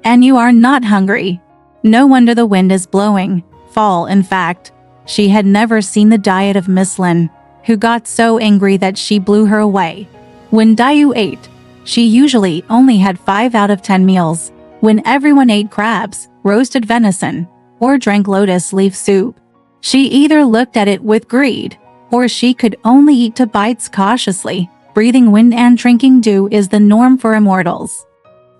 And you are not hungry. No wonder the wind is blowing. Fall, in fact. She had never seen the diet of Miss Lin, who got so angry that she blew her away. When Dayu ate, she usually only had 5 out of 10 meals. When everyone ate crabs, roasted venison, or drank lotus leaf soup, she either looked at it with greed, or she could only eat 2 bites cautiously. Breathing wind and drinking dew is the norm for immortals.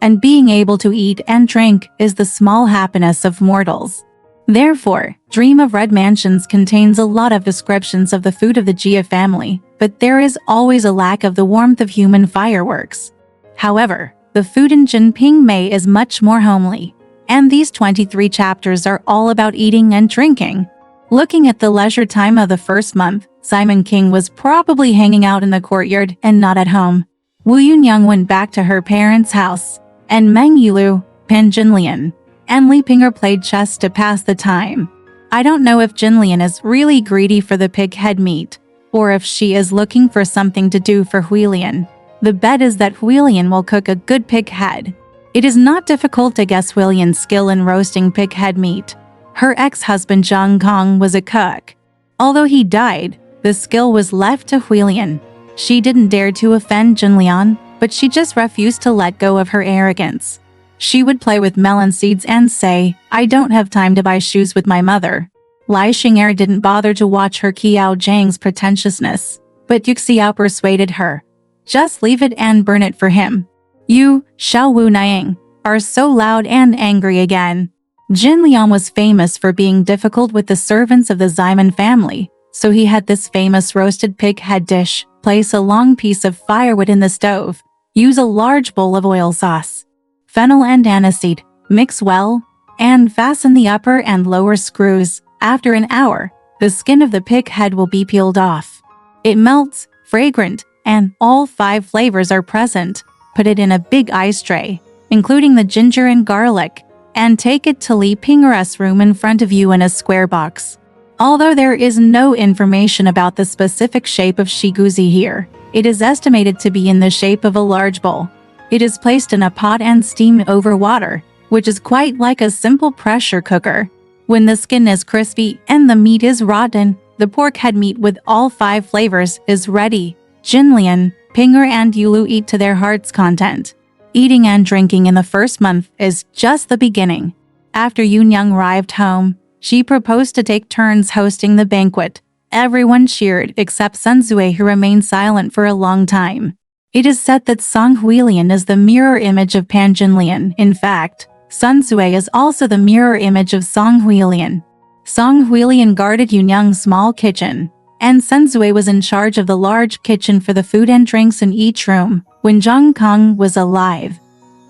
And being able to eat and drink is the small happiness of mortals. Therefore, Dream of Red Mansions contains a lot of descriptions of the food of the Jia family, but there is always a lack of the warmth of human fireworks. However, the food in Jin Ping Mei is much more homely, and these 23 chapters are all about eating and drinking. Looking at the leisure time of the first month, Simon King was probably hanging out in the courtyard and not at home. Wu Yunyang went back to her parents' house, and Meng Yulu, Pan Jinlian, and Li Pinger played chess to pass the time. I don't know if Jinlian is really greedy for the pig head meat, or if she is looking for something to do for Huilian. The bet is that Huilian will cook a good pig head. It is not difficult to guess Huilian's skill in roasting pig head meat. Her ex-husband Zhang Kong was a cook. Although he died, the skill was left to Huilian. She didn't dare to offend Jinlian, but she just refused to let go of her arrogance. She would play with melon seeds and say, "I don't have time to buy shoes with my mother." Lai Xing'er didn't bother to watch her Qiao Zhang's pretentiousness, but Yuxiao persuaded her. Just leave it and burn it for him. You, Xiao Wu Niang, are so loud and angry again. Jin Liang was famous for being difficult with the servants of the Ximen family, so he had this famous roasted pig head dish. Place a long piece of firewood in the stove. Use a large bowl of oil sauce, fennel and aniseed, mix well, and fasten the upper and lower screws. After an hour, the skin of the pig head will be peeled off. It melts, fragrant, and all 5 flavors are present. Put it in a big ice tray, including the ginger and garlic, and take it to Li Ping'er's room in front of you in a square box. Although there is no information about the specific shape of shiguzi here, it is estimated to be in the shape of a large bowl. It is placed in a pot and steamed over water, which is quite like a simple pressure cooker. When the skin is crispy and the meat is rotten, the pork head meat with all 5 flavors is ready. Jinlian, Ping'er and Yulu eat to their heart's content. Eating and drinking in the first month is just the beginning. After Yunyang arrived home, she proposed to take turns hosting the banquet. Everyone cheered except Sun Zui, who remained silent for a long time. It is said that Song Huilian is the mirror image of Pan Jinlian. In fact, Sun Zui is also the mirror image of Song Huilian. Song Huilian guarded Yunyang's small kitchen, and Sun Zui was in charge of the large kitchen for the food and drinks in each room. When Zhang Kong was alive,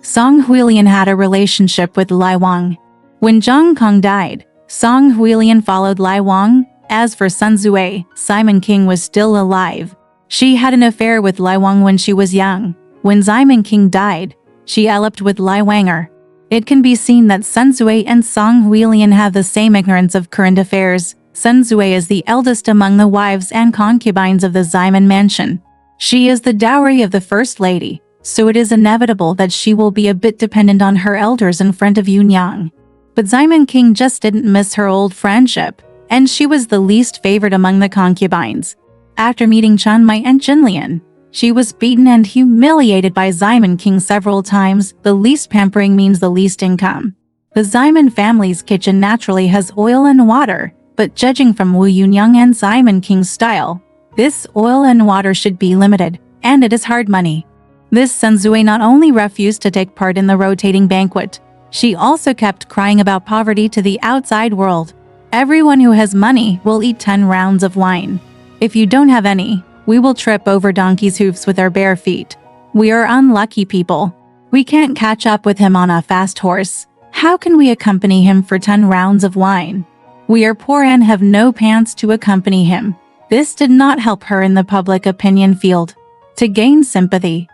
Song Huilian had a relationship with Lai Wang. When Zhang Kong died, Song Huilian followed Lai Wang. As for Sun Zui, Simon King was still alive. She had an affair with Lai Wang when she was young. When Simon King died, she eloped with Lai Wanger. It can be seen that Sun Zui and Song Huilian have the same ignorance of current affairs. Sun Zui is the eldest among the wives and concubines of the Ximen mansion. She is the dowry of the First Lady, so it is inevitable that she will be a bit dependent on her elders in front of Yunyang. But Ximen King just didn't miss her old friendship, and she was the least favored among the concubines. After meeting Chen Mai and Jinlian, she was beaten and humiliated by Ximen King several times. The least pampering means the least income. The Ximen family's kitchen naturally has oil and water, but judging from Wu Yunyang and Ximen King's style, this oil and water should be limited, and it is hard money. This Sun Zui not only refused to take part in the rotating banquet, she also kept crying about poverty to the outside world. Everyone who has money will eat 10 rounds of wine. If you don't have any, we will trip over donkey's hoofs with our bare feet. We are unlucky people. We can't catch up with him on a fast horse. How can we accompany him for 10 rounds of wine? We are poor and have no pants to accompany him. This did not help her in the public opinion field. To gain sympathy,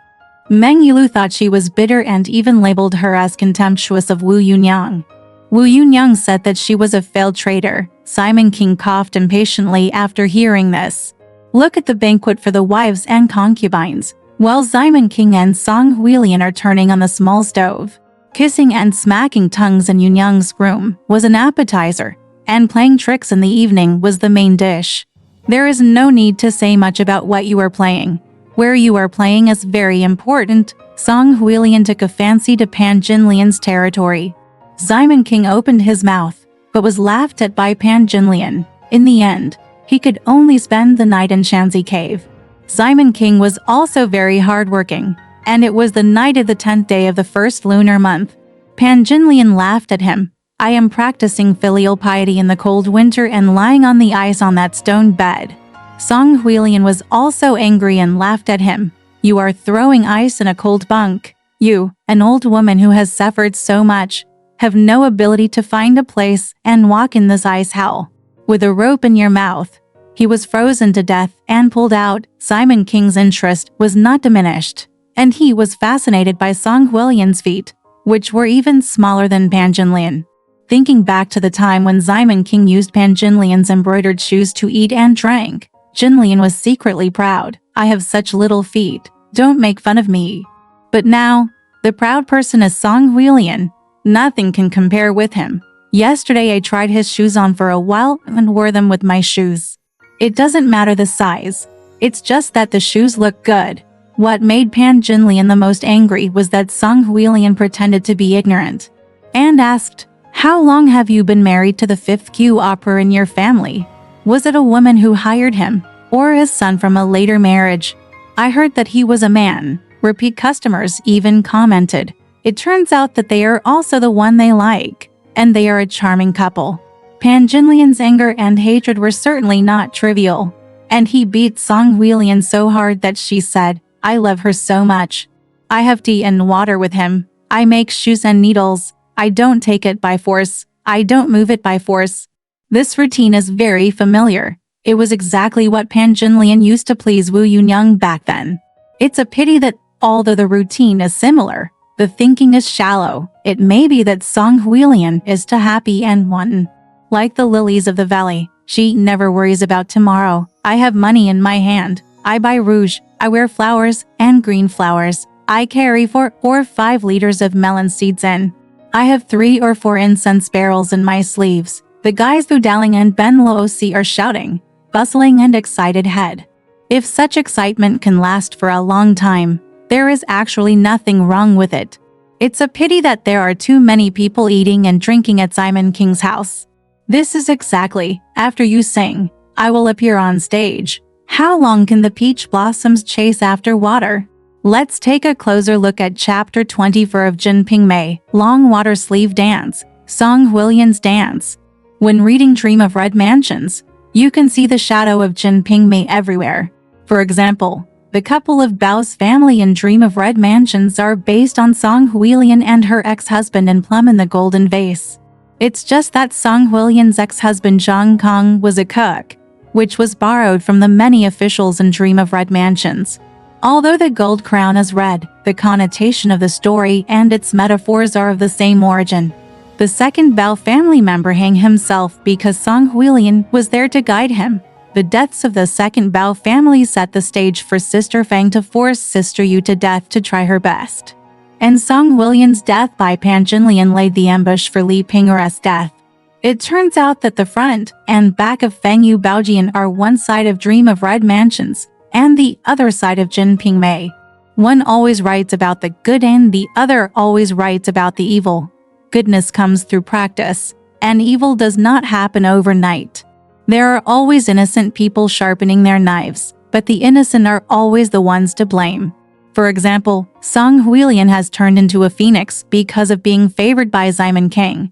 Meng Yilu thought she was bitter and even labeled her as contemptuous of Wu Yunyang. Wu Yunyang said that she was a failed traitor. Simon King coughed impatiently after hearing this. Look at the banquet for the wives and concubines, while Simon King and Song Huilian are turning on the small stove. Kissing and smacking tongues in Yunyang's room was an appetizer, and playing tricks in the evening was the main dish. There is no need to say much about what you are playing. Where you are playing is very important. Song Huilian took a fancy to Pan Jinlian's territory. Simon King opened his mouth, but was laughed at by Pan Jinlian. In the end, he could only spend the night in Shanxi Cave. Simon King was also very hardworking, and it was the night of the 10th day of the first lunar month. Pan Jinlian laughed at him. I am practicing filial piety in the cold winter and lying on the ice on that stone bed. Song Huilian was also angry and laughed at him. You are throwing ice in a cold bunk. You, an old woman who has suffered so much, have no ability to find a place and walk in this ice hell. With a rope in your mouth, he was frozen to death and pulled out. Simon King's interest was not diminished, and he was fascinated by Song Huilian's feet, which were even smaller than Pan Jinlian. Thinking back to the time when Simon King used Pan Jinlian's embroidered shoes to eat and drank, Jinlian was secretly proud. I have such little feet. Don't make fun of me. But now, the proud person is Song Huilian. Nothing can compare with him. Yesterday I tried his shoes on for a while and wore them with my shoes. It doesn't matter the size. It's just that the shoes look good. What made Pan Jinlian the most angry was that Song Huilian pretended to be ignorant and asked, "How long have you been married to the fifth Q-opera in your family? Was it a woman who hired him, or his son from a later marriage? I heard that he was a man." Repeat customers even commented. It turns out that they are also the one they like, and they are a charming couple. Pan Jinlian's anger and hatred were certainly not trivial, and he beat Song Huilian so hard that she said, "I love her so much. I have tea and water with him. I make shoes and needles. I don't take it by force. I don't move it by force." This routine is very familiar. It was exactly what Pan Jinlian used to please Wu Yunyang back then. It's a pity that, although the routine is similar, the thinking is shallow. It may be that Song Huilian is too happy and wanton. Like the lilies of the valley, she never worries about tomorrow. I have money in my hand. I buy rouge. I wear flowers and green flowers. I carry 4 or 5 liters of melon seeds in. I have 3 or 4 incense barrels in my sleeves. The guys Wu Daling and Ben Luosi are shouting, bustling and excited head. If such excitement can last for a long time, there is actually nothing wrong with it. It's a pity that there are too many people eating and drinking at Simon King's house. This is exactly, after you sing, I will appear on stage. How long can the peach blossoms chase after water? Let's take a closer look at Chapter 24 of Jin Ping Mei, Long Water Sleeve Dance, Song Huilian's Dance. When reading Dream of Red Mansions, you can see the shadow of Jin Ping Mei everywhere. For example, the couple of Bao's family in Dream of Red Mansions are based on Song Huilian and her ex-husband in Plum in the Golden Vase. It's just that Song Huilian's ex-husband Zhang Kong was a cook, which was borrowed from the many officials in Dream of Red Mansions. Although the gold crown is red, the connotation of the story and its metaphors are of the same origin. The second Bao family member hanged himself because Song Huilian was there to guide him. The deaths of the second Bao family set the stage for Sister Fang to force Sister Yu to death to try her best. And Song Huilian's death by Pan Jinlian laid the ambush for Li Ping'er's death. It turns out that the front and back of Feng Yu Baojian are one side of Dream of Red Mansions and the other side of Jin Ping Mei. One always writes about the good and the other always writes about the evil. Goodness comes through practice, and evil does not happen overnight. There are always innocent people sharpening their knives, but the innocent are always the ones to blame. For example, Song Huilian has turned into a phoenix because of being favored by Simon King.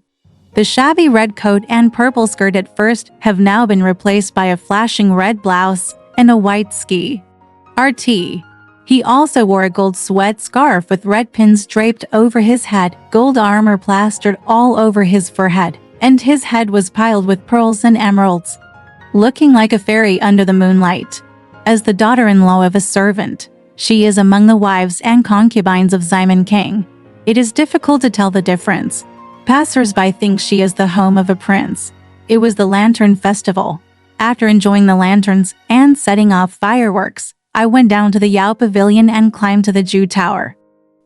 The shabby red coat and purple skirt at first have now been replaced by a flashing red blouse and a white ski. RT. He also wore a gold sweat scarf with red pins draped over his head, gold armor plastered all over his forehead, and his head was piled with pearls and emeralds, looking like a fairy under the moonlight. As the daughter-in-law of a servant, she is among the wives and concubines of Simon King. It is difficult to tell the difference. Passers-by think she is the home of a prince. It was the Lantern Festival. After enjoying the lanterns and setting off fireworks, I went down to the Yao Pavilion and climbed to the Ju Tower.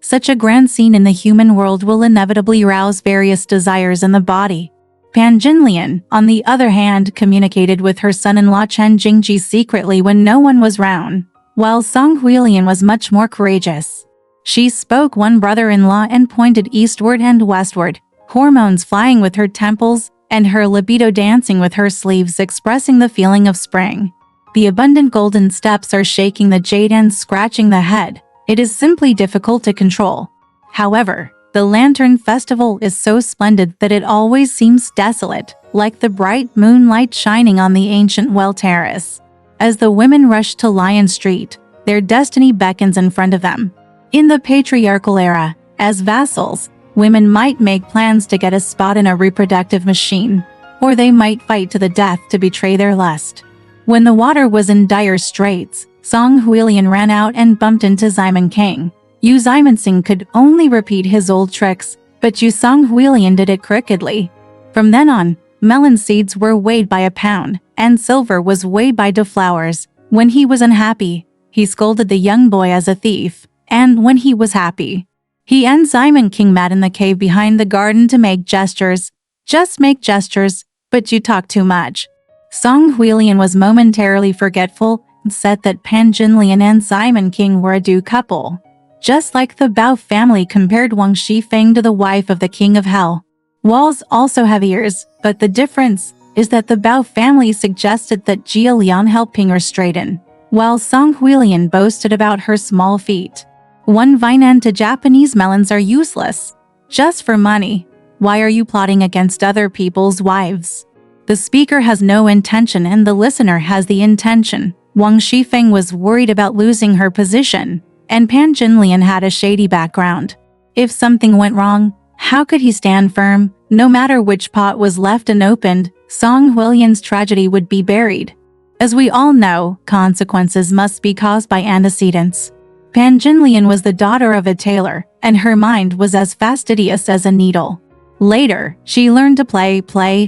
Such a grand scene in the human world will inevitably rouse various desires in the body. Pan Jinlian, on the other hand, communicated with her son-in-law Chen Jingji secretly when no one was round, while Song Huilian was much more courageous. She spoke one brother-in-law and pointed eastward and westward, hormones flying with her temples, and her libido dancing with her sleeves, expressing the feeling of spring. The abundant golden steps are shaking the jade and scratching the head. It is simply difficult to control. However, the Lantern Festival is so splendid that it always seems desolate, like the bright moonlight shining on the ancient well terrace. As the women rush to Lion Street, their destiny beckons in front of them. In the patriarchal era, as vassals, women might make plans to get a spot in a reproductive machine, or they might fight to the death to betray their lust. When the water was in dire straits, Song Huilian ran out and bumped into Simon King. Yu Simon Sing could only repeat his old tricks, but Yu Song Huilian did it crookedly. From then on, melon seeds were weighed by a pound, and silver was weighed by deflowers. When he was unhappy, he scolded the young boy as a thief, and when he was happy, he and Simon King met in the cave behind the garden to make gestures. Just make gestures, but you talk too much. Song Huilian was momentarily forgetful and said that Pan Jinlian and Simon King were a due couple. Just like the Bao family compared Wang Shifeng to the wife of the king of hell. Walls also have ears, but the difference is that the Bao family suggested that Jia Lian help Ping her straighten, while Song Huilian boasted about her small feet. One vine and to Japanese melons are useless. Just for money. Why are you plotting against other people's wives? The speaker has no intention and the listener has the intention. Wang Shifeng was worried about losing her position, and Pan Jinlian had a shady background. If something went wrong, how could he stand firm? No matter which pot was left unopened, Song Huilian's tragedy would be buried. As we all know, consequences must be caused by antecedents. Pan Jinlian was the daughter of a tailor, and her mind was as fastidious as a needle. Later, she learned to play,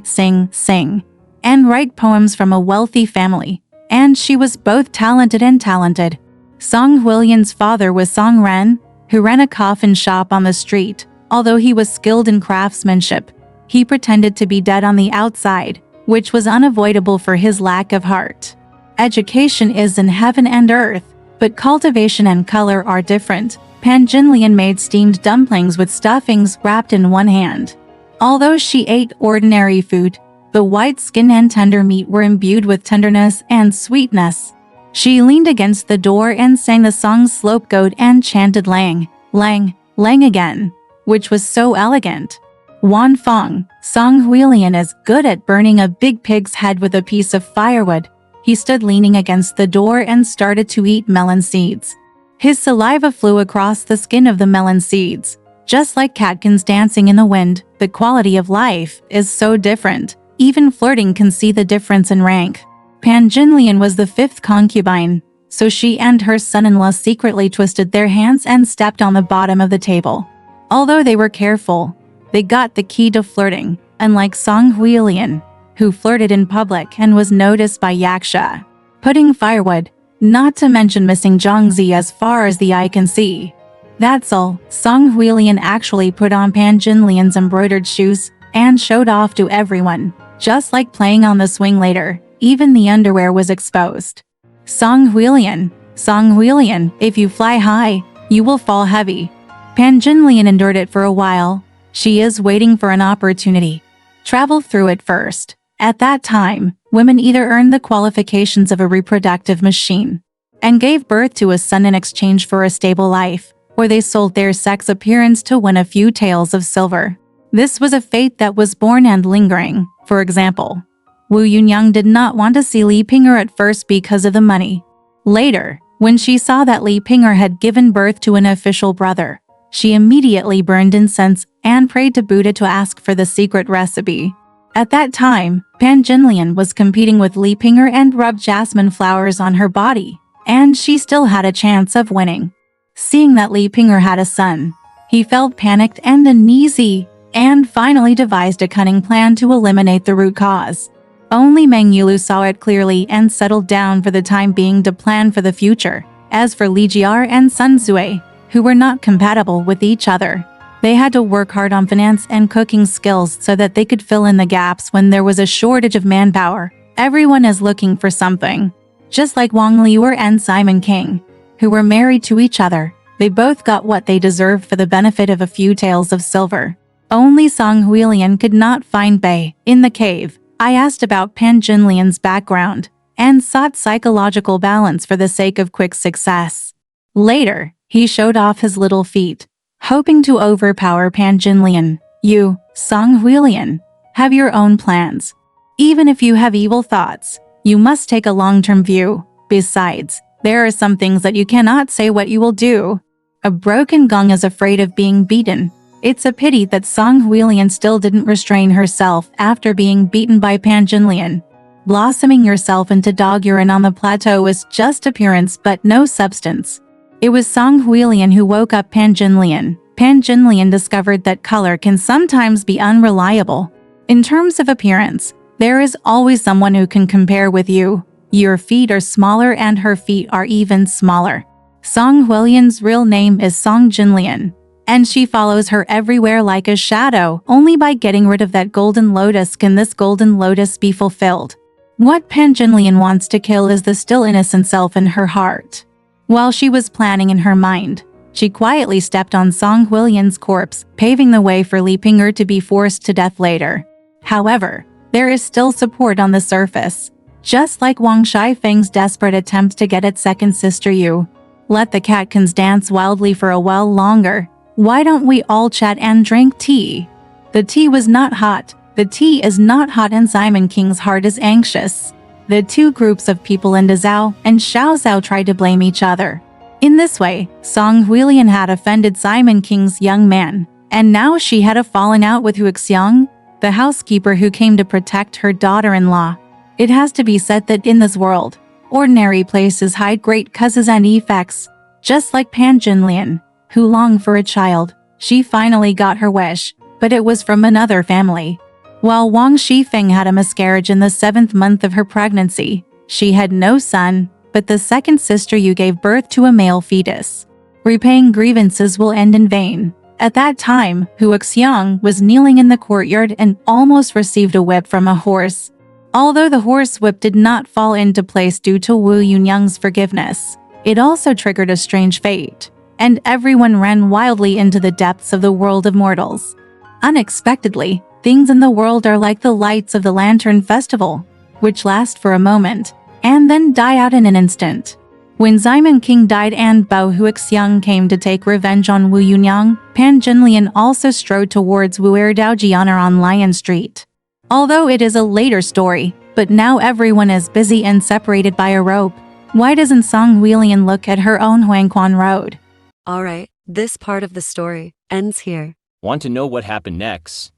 sing, and write poems from a wealthy family, and she was both talented and talented. Song Huilian's father was Song Ren, who ran a coffin shop on the street. Although he was skilled in craftsmanship, he pretended to be dead on the outside, which was unavoidable for his lack of heart. Education is in heaven and earth, but cultivation and color are different. Pan Jinlian made steamed dumplings with stuffings wrapped in one hand. Although she ate ordinary food, the white skin and tender meat were imbued with tenderness and sweetness. She leaned against the door and sang the song Slope Goat and chanted Lang, Lang, Lang again, which was so elegant. Wan Fong, Song Huilian is good at burning a big pig's head with a piece of firewood. He stood leaning against the door and started to eat melon seeds. His saliva flew across the skin of the melon seeds. Just like catkins dancing in the wind, the quality of life is so different. Even flirting can see the difference in rank. Pan Jinlian was the fifth concubine, so she and her son-in-law secretly twisted their hands and stepped on the bottom of the table. Although they were careful, they got the key to flirting, unlike Song Huilian, who flirted in public and was noticed by Yaksha. Putting firewood, not to mention missing Zhangzi as far as the eye can see. That's all. Song Huilian actually put on Pan Jinlian's embroidered shoes and showed off to everyone. Just like playing on the swing later, even the underwear was exposed. Song Huilian, if you fly high, you will fall heavy. Pan Jinlian endured it for a while. She is waiting for an opportunity. Travel through it first. At that time, women either earned the qualifications of a reproductive machine and gave birth to a son in exchange for a stable life, or they sold their sex appearance to win a few taels of silver. This was a fate that was born and lingering. For example, Wu Yunyang did not want to see Li Ping'er at first because of the money. Later, when she saw that Li Ping'er had given birth to an official brother, she immediately burned incense and prayed to Buddha to ask for the secret recipe. At that time, Pan Jinlian was competing with Li Ping'er and rubbed jasmine flowers on her body, and she still had a chance of winning. Seeing that Li Ping'er had a son, he felt panicked and uneasy, and finally devised a cunning plan to eliminate the root cause. Only Meng Yulu saw it clearly and settled down for the time being to plan for the future. As for Li Jiar and Sun Zui, who were not compatible with each other, they had to work hard on finance and cooking skills so that they could fill in the gaps when there was a shortage of manpower. Everyone is looking for something. Just like Wang Liuer and Simon King, who were married to each other, they both got what they deserved for the benefit of a few taels of silver. Only Song Huilian could not find Bei. In the cave, I asked about Pan Jinlian's background and sought psychological balance for the sake of quick success. Later, he showed off his little feet, hoping to overpower Pan Jinlian. You, Song Huilian, have your own plans. Even if you have evil thoughts, you must take a long-term view. Besides, there are some things that you cannot say what you will do. A broken gong is afraid of being beaten. It's a pity that Song Huilian still didn't restrain herself after being beaten by Pan Jinlian. Blossoming yourself into dog urine on the plateau was just appearance but no substance. It was Song Huilian who woke up Pan Jinlian. Pan Jinlian discovered that color can sometimes be unreliable. In terms of appearance, there is always someone who can compare with you. Your feet are smaller and her feet are even smaller. Song Huilian's real name is Song Jinlian, and she follows her everywhere like a shadow. Only by getting rid of that golden lotus can this golden lotus be fulfilled. What Pan Jinlian wants to kill is the still innocent self in her heart. While she was planning in her mind, she quietly stepped on Song Huilian's corpse, paving the way for Li Ping'er to be forced to death later. However, there is still support on the surface. Just like Wang Shifeng's desperate attempt to get at second sister Yu. Let the catkins dance wildly for a while longer. Why don't we all chat and drink tea? The tea was not hot. The tea is not hot and Simon King's heart is anxious. The two groups of people in Zhao and Xiao Zhao tried to blame each other. In this way, Song Huilian had offended Simon King's young man, and now she had a falling out with Hu Xiang, the housekeeper who came to protect her daughter-in-law. It has to be said that in this world, ordinary places hide great causes and effects. Just like Pan Jinlian, who longed for a child, she finally got her wish, but it was from another family. While Wang Shifeng had a miscarriage in the 7th month of her pregnancy, she had no son, but the second sister Yu gave birth to a male fetus. Repaying grievances will end in vain. At that time, Hu Xiang was kneeling in the courtyard and almost received a whip from a horse. Although the horse whip did not fall into place due to Wu Yunyang's forgiveness, it also triggered a strange fate, and everyone ran wildly into the depths of the world of mortals. Unexpectedly, things in the world are like the lights of the Lantern Festival, which last for a moment, and then die out in an instant. When Simon King died and Bao Huixiang came to take revenge on Wu Yunyang, Pan Jinlian also strode towards Wu Erdaojianer on Lion Street. Although it is a later story, but now everyone is busy and separated by a rope. Why doesn't Song Huilian look at her own Huangquan Road? Alright, this part of the story ends here. Want to know what happened next?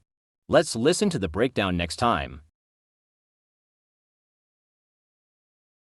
Let's listen to the breakdown next time.